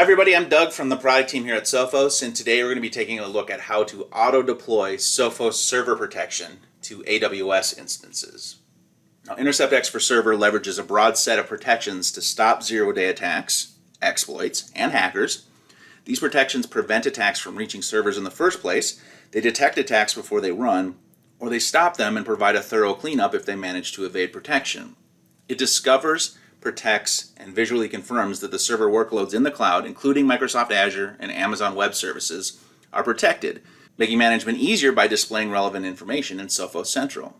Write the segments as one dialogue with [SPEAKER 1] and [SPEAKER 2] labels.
[SPEAKER 1] Hi everybody, I'm Doug from the product team here at Sophos, and today we're going to be taking a look at how to auto-deploy Sophos Server Protection to AWS instances. Now, Intercept X for Server leverages a broad set of protections to stop zero-day attacks, exploits, and hackers. These protections prevent attacks from reaching servers in the first place, they detect attacks before they run, or they stop them and provide a thorough cleanup if they manage to evade protection. It discovers, protects, and visually confirms that the server workloads in the cloud, including Microsoft Azure and Amazon Web Services, are protected, making management easier by displaying relevant information in Sophos Central.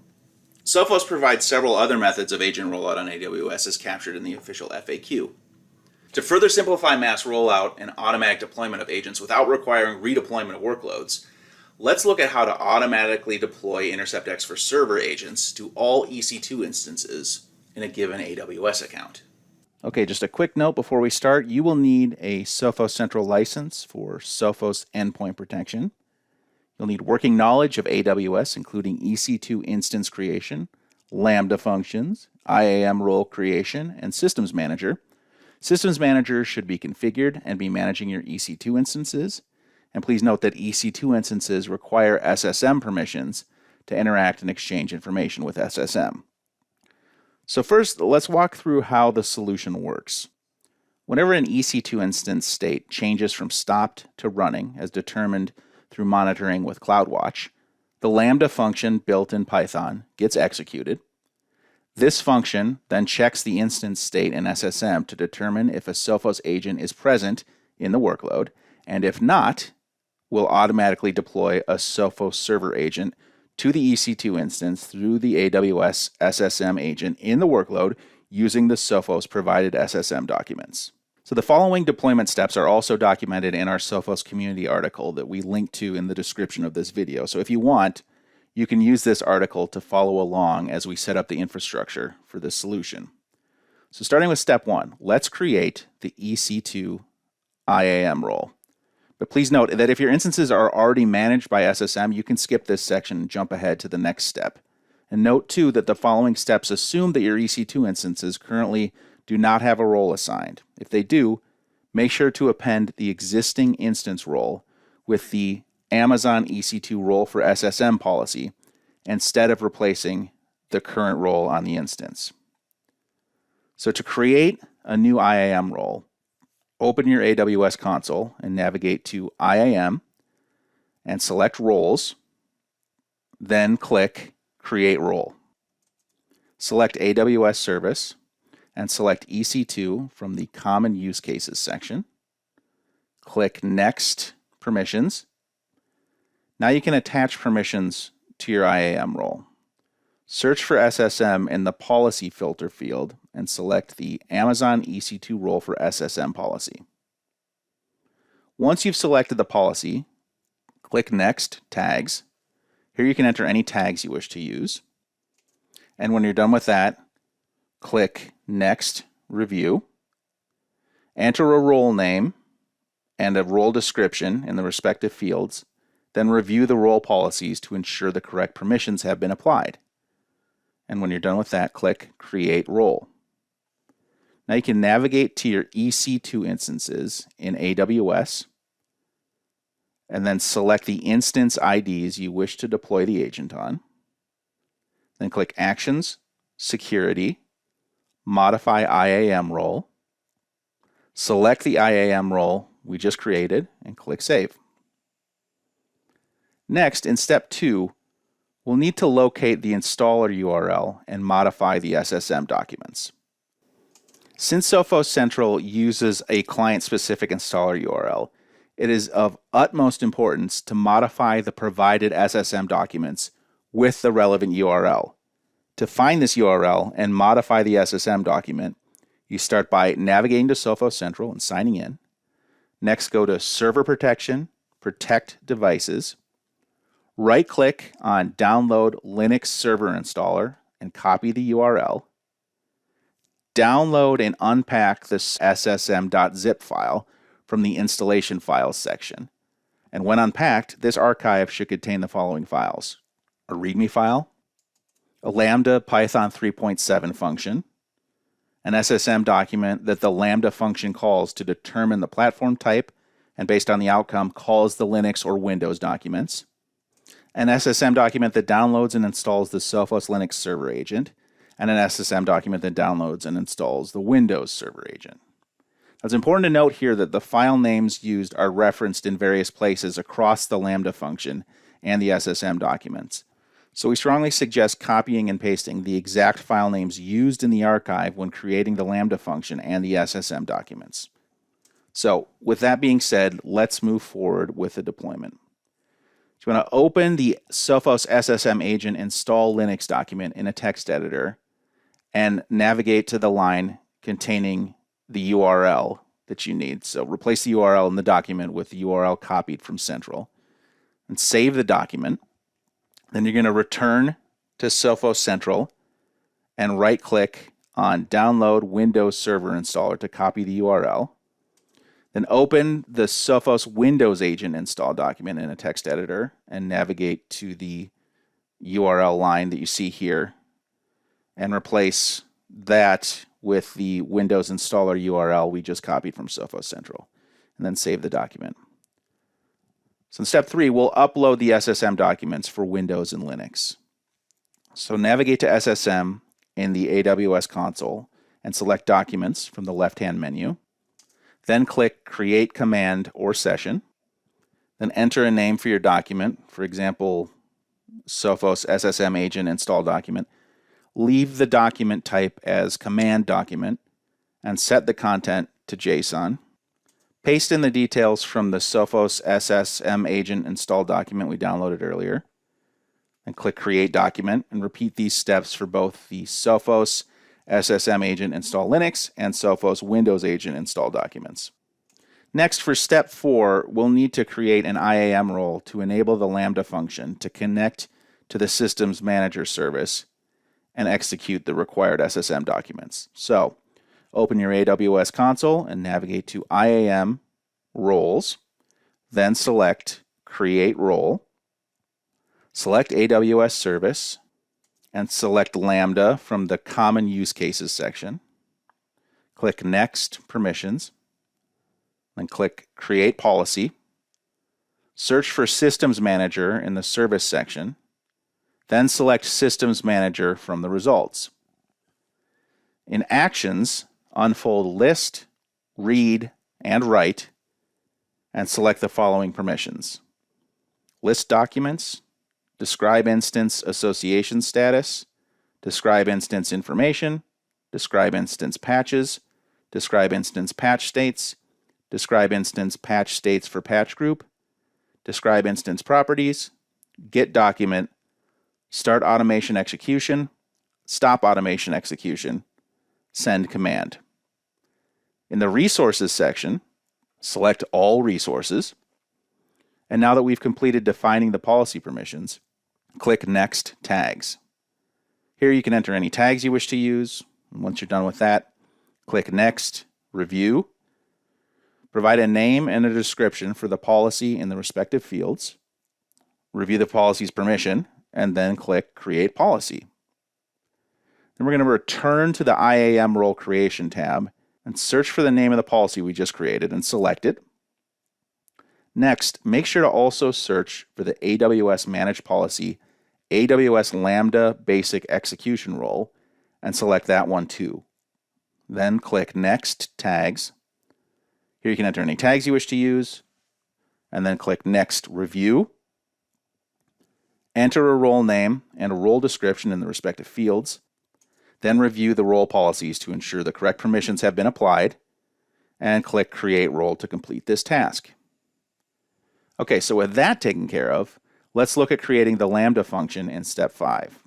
[SPEAKER 1] Sophos provides several other methods of agent rollout on AWS as captured in the official FAQ. To further simplify mass rollout and automatic deployment of agents without requiring redeployment of workloads, let's look at how to automatically deploy Intercept X for Server agents to all EC2 instances in a given AWS account.
[SPEAKER 2] Okay, just a quick note before we start. You will need a Sophos Central license for Sophos Endpoint Protection. You'll need working knowledge of AWS, including EC2 instance creation, Lambda functions, Iim Role creation, and Systems Manager. Systems Manager should be configured and be managing your EC2 instances. And please note that EC2 instances require SSM permissions to interact and exchange information with SSM. So first, let's walk through how the solution works. Whenever an EC2 instance state changes from stopped to running, as determined through monitoring with CloudWatch, the Lambda function built in Python gets executed. This function then checks the instance state in SSM to determine if a Sophos agent is present in the workload, and if not, will automatically deploy a Sophos server agent to the EC2 instance through the AWS SSM agent in the workload using the Sophos provided SSM documents. So the following deployment steps are also documented in our Sophos community article that we link to in the description of this video. So if you want, you can use this article to follow along as we set up the infrastructure for this solution. So starting with step 1, let's create the EC2 Iim role. But please note that if your instances are already managed by SSM, you can skip this section and jump ahead to the next step. And note too that the following steps assume that your EC2 instances currently do not have a role assigned. If they do, make sure to append the existing instance role with the Amazon EC2 role for SSM policy instead of replacing the current role on the instance. So to create a new Iim role, open your AWS console and navigate to Iim and select Roles, then click Create Role. Select AWS Service and select EC2 from the Common Use Cases section. Click Next Permissions. Now you can attach permissions to your Iim role. Search for SSM in the Policy Filter field and select the Amazon EC2 role for SSM policy. Once you've selected the policy, click Next Tags. Here you can enter any tags you wish to use. And when you're done with that, click Next Review. Enter a role name and a role description in the respective fields, then review the role policies to ensure the correct permissions have been applied. And when you're done with that, click Create Role. Now you can navigate to your EC2 instances in AWS and then select the instance IDs you wish to deploy the agent on. Then click Actions, Security, Modify Iim Role. Select the Iim role we just created and click Save. Next, in step 2, we'll need to locate the installer URL and modify the SSM documents. Since Sophos Central uses a client-specific installer URL, it is of utmost importance to modify the provided SSM documents with the relevant URL. To find this URL and modify the SSM document, you start by navigating to Sophos Central and signing in. Next, go to Server Protection, Protect Devices. Right-click on Download Linux Server Installer and copy the URL. Download and unpack this ssm.zip file from the Installation Files section. And when unpacked, this archive should contain the following files: a README file, a Lambda Python 3.7 function, an SSM document that the Lambda function calls to determine the platform type and based on the outcome calls the Linux or Windows documents, an SSM document that downloads and installs the Sophos Linux server agent, and an SSM document that downloads and installs the Windows server agent. Now, it's important to note here that the file names used are referenced in various places across the Lambda function and the SSM documents. So we strongly suggest copying and pasting the exact file names used in the archive when creating the Lambda function and the SSM documents. So with that being said, let's move forward with the deployment. So you want to open the Sophos SSM agent install Linux document in a text editor and navigate to the line containing the URL that you need. So replace the URL in the document with the URL copied from central and save the document. Then you're going to return to Sophos Central and right-click on Download Windows Server Installer to copy the URL. Then open the Sophos Windows Agent install document in a text editor and navigate to the URL line that you see here and replace that with the Windows installer URL we just copied from Sophos Central, and then save the document. So in step 3, we'll upload the SSM documents for Windows and Linux. So navigate to SSM in the AWS console and select Documents from the left-hand menu. Then click Create Command or Session. Then enter a name for your document, for example, Sophos SSM Agent Install Document. Leave the document type as Command Document and set the content to JSON. Paste in the details from the Sophos SSM Agent Install document we downloaded earlier. And click Create Document and repeat these steps for both the Sophos SSM Agent Install Linux and Sophos Windows Agent Install documents. Next, for step 4, we'll need to create an Iim role to enable the Lambda function to connect to the Systems Manager service and execute the required SSM documents. So, open your AWS console and navigate to Iim Roles, then select Create Role, select AWS Service, and select Lambda from the Common Use Cases section. Click Next Permissions, then click Create Policy. Search for Systems Manager in the Service section, then select Systems Manager from the results. In Actions, unfold List, Read, and Write, and select the following permissions: List Documents, Describe Instance Association Status, Describe Instance Information, Describe Instance Patches, Describe Instance Patch States, Describe Instance Patch States for Patch Group, Describe Instance Properties, Get Document, Start Automation Execution, Stop Automation Execution, Send Command. In the Resources section, select All Resources. And now that we've completed defining the policy permissions, click Next Tags. Here you can enter any tags you wish to use. And once you're done with that, click Next Review. Provide a name and a description for the policy in the respective fields. Review the policy's permission, and then click Create Policy. Then we're going to return to the Iim Role Creation tab and search for the name of the policy we just created and select it. Next, make sure to also search for the AWS Managed Policy AWS Lambda Basic Execution Role and select that one too. Then click Next Tags. Here you can enter any tags you wish to use, and then click Next Review. Enter a role name and a role description in the respective fields. Then review the role policies to ensure the correct permissions have been applied, and click Create Role to complete this task. Okay, so with that taken care of, let's look at creating the Lambda function in step 5.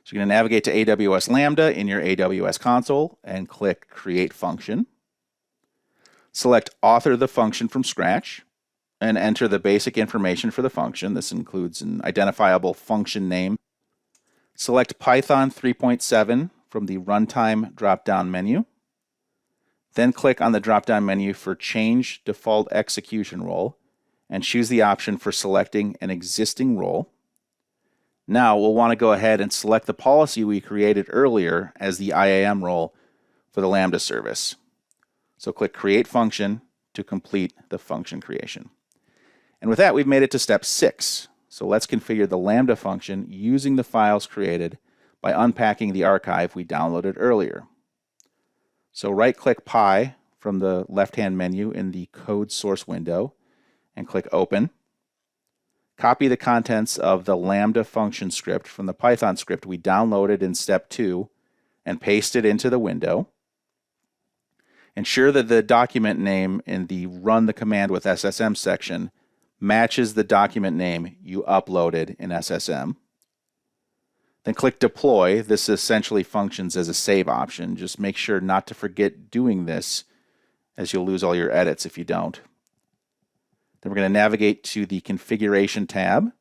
[SPEAKER 2] So you're going to navigate to AWS Lambda in your AWS console and click Create Function. Select Author the function from scratch and enter the basic information for the function. This includes an identifiable function name. Select Python 3.7 from the Runtime drop-down menu. Then click on the drop-down menu for Change Default Execution Role and choose the option for selecting an existing role. Now we'll want to go ahead and select the policy we created earlier as the Iim role for the Lambda service. So click Create Function to complete the function creation. And with that, we've made it to step 6. So let's configure the Lambda function using the files created by unpacking the archive we downloaded earlier. So right-click Pi from the left-hand menu in the Code Source window and click Open. Copy the contents of the Lambda function script from the Python script we downloaded in step 2 and paste it into the window. Ensure that the document name in the Run the Command with SSM section matches the document name you uploaded in SSM. Then click Deploy. This essentially functions as a save option. Just make sure not to forget doing this, as you'll lose all your edits if you don't. Then we're going to navigate to the Configuration tab,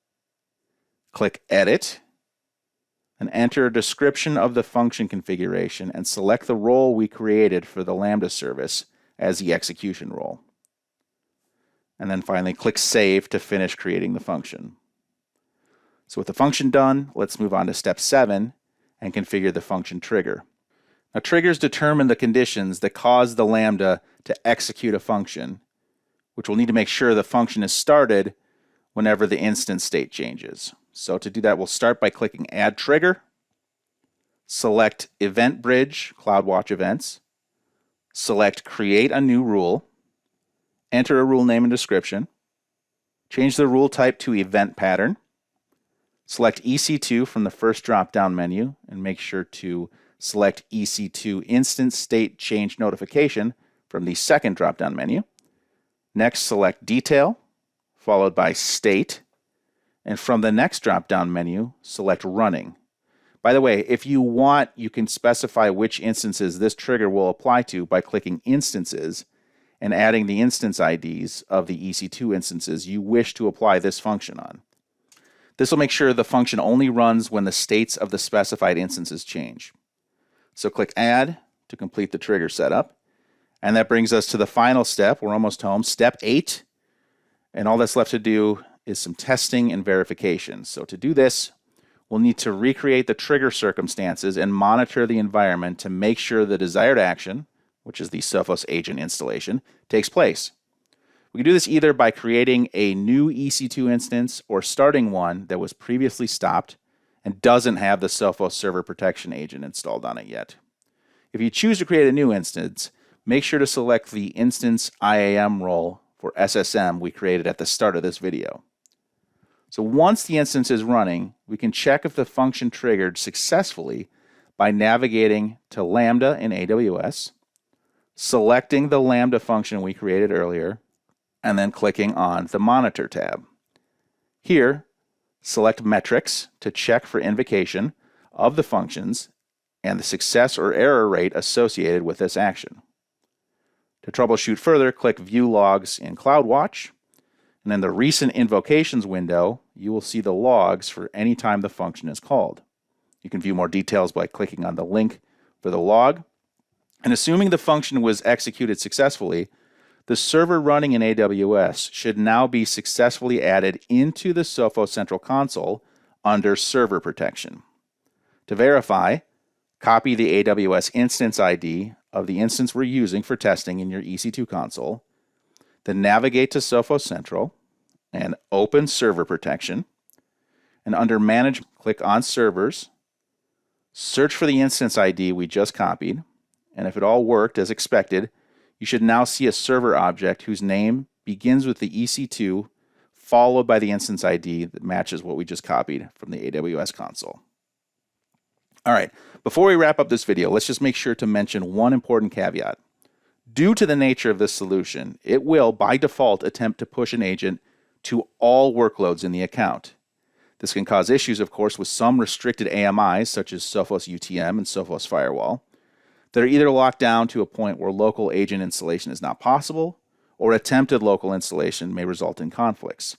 [SPEAKER 2] click Edit, and enter a description of the function configuration and select the role we created for the Lambda service as the execution role. And then finally click Save to finish creating the function. So with the function done, let's move on to step 7 and configure the function trigger. Now, triggers determine the conditions that cause the Lambda to execute a function, which will need to make sure the function is started whenever the instance state changes. So to do that, we'll start by clicking Add Trigger, select Event Bridge, CloudWatch Events, select Create a New Rule, enter a rule name and description, change the rule type to Event Pattern, select EC2 from the first drop-down menu, and make sure to select EC2 Instance State Change Notification from the second drop-down menu. Next, select Detail, followed by State, and from the next drop-down menu, select Running. By the way, if you want, you can specify which instances this trigger will apply to by clicking Instances and adding the instance IDs of the EC2 instances you wish to apply this function on. This will make sure the function only runs when the states of the specified instances change. So click Add to complete the trigger setup. And that brings us to the final step. We're almost home. Step 8. And all that's left to do is some testing and verification. So to do this, we'll need to recreate the trigger circumstances and monitor the environment to make sure the desired action, which is the Sophos agent installation, takes place. We can do this either by creating a new EC2 instance or starting one that was previously stopped and doesn't have the Sophos Server Protection agent installed on it yet. If you choose to create a new instance, make sure to select the instance Iim Role for SSM we created at the start of this video. So once the instance is running, we can check if the function triggered successfully by navigating to Lambda in AWS, selecting the Lambda function we created earlier, and then clicking on the Monitor tab. Here, select Metrics to check for invocation of the functions and the success or error rate associated with this action. To troubleshoot further, click View Logs in CloudWatch, and in the Recent Invocations window, you will see the logs for any time the function is called. You can view more details by clicking on the link for the log. And assuming the function was executed successfully, the server running in AWS should now be successfully added into the Sophos Central Console under Server Protection. To verify, copy the AWS instance ID of the instance we're using for testing in your EC2 console, then navigate to Sophos Central and open Server Protection. And under Manage, click on Servers, search for the instance ID we just copied, and if it all worked as expected, you should now see a server object whose name begins with the EC2 followed by the instance ID that matches what we just copied from the AWS console. All right, before we wrap up this video, let's just make sure to mention one important caveat. Due to the nature of this solution, it will, by default, attempt to push an agent to all workloads in the account. This can cause issues, of course, with some restricted AMIs, such as Sophos UTM and Sophos Firewall, that are either locked down to a point where local agent installation is not possible, or attempted local installation may result in conflicts.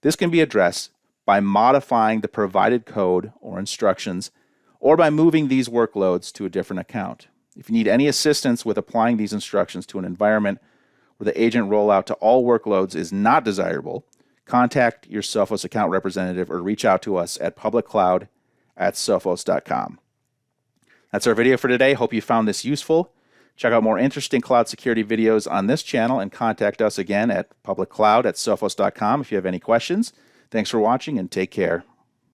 [SPEAKER 2] This can be addressed by modifying the provided code or instructions, or by moving these workloads to a different account. If you need any assistance with applying these instructions to an environment where the agent rollout to all workloads is not desirable, contact your Sophos account representative or reach out to us at publiccloud@sophos.com. That's our video for today. Hope you found this useful. Check out more interesting cloud security videos on this channel and contact us again at publiccloud@sophos.com if you have any questions. Thanks for watching and take care.